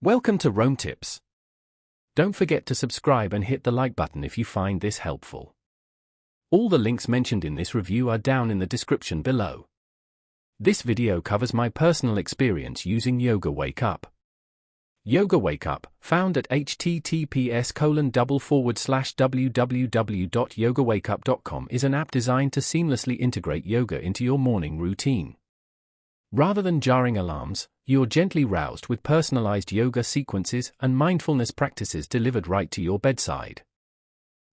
Welcome to Rome Tips. Don't forget to subscribe and hit the like button if you find this helpful. All the links mentioned in this review are down in the description below. This video covers my personal experience using Yoga Wake Up. Yoga Wake Up, found at https://www.yogawakeup.com, is an app designed to seamlessly integrate yoga into your morning routine. Rather than jarring alarms, you're gently roused with personalized yoga sequences and mindfulness practices delivered right to your bedside.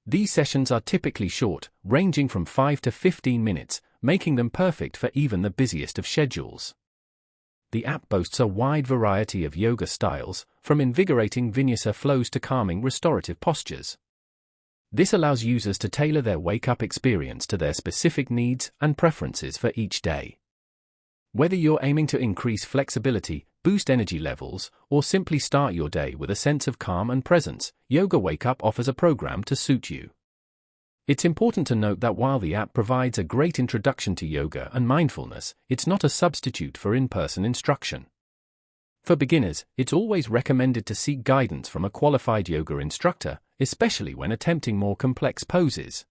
These sessions are typically short, ranging from 5 to 15 minutes, making them perfect for even the busiest of schedules. The app boasts a wide variety of yoga styles, from invigorating vinyasa flows to calming restorative postures. This allows users to tailor their wake-up experience to their specific needs and preferences for each day. Whether you're aiming to increase flexibility, boost energy levels, or simply start your day with a sense of calm and presence, Yoga Wake Up offers a program to suit you. It's important to note that while the app provides a great introduction to yoga and mindfulness, it's not a substitute for in-person instruction. For beginners, it's always recommended to seek guidance from a qualified yoga instructor, especially when attempting more complex poses.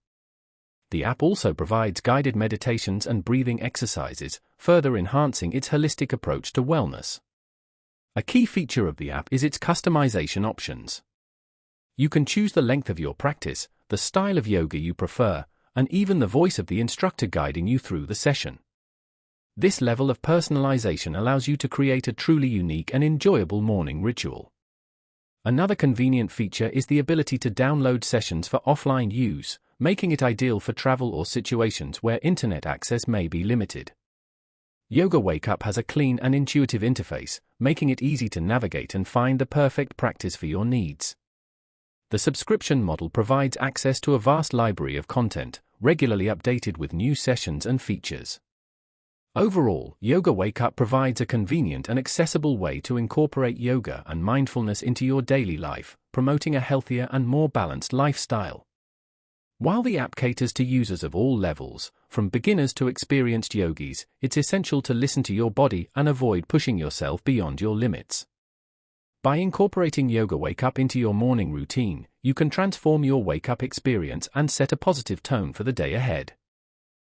The app also provides guided meditations and breathing exercises, further enhancing its holistic approach to wellness. A key feature of the app is its customization options. You can choose the length of your practice, the style of yoga you prefer, and even the voice of the instructor guiding you through the session. This level of personalization allows you to create a truly unique and enjoyable morning ritual. Another convenient feature is the ability to download sessions for offline use, making it ideal for travel or situations where internet access may be limited. Yoga Wake Up has a clean and intuitive interface, making it easy to navigate and find the perfect practice for your needs. The subscription model provides access to a vast library of content, regularly updated with new sessions and features. Overall, Yoga Wake Up provides a convenient and accessible way to incorporate yoga and mindfulness into your daily life, promoting a healthier and more balanced lifestyle. While the app caters to users of all levels, from beginners to experienced yogis, it's essential to listen to your body and avoid pushing yourself beyond your limits. By incorporating Yoga Wake Up into your morning routine, you can transform your wake-up experience and set a positive tone for the day ahead.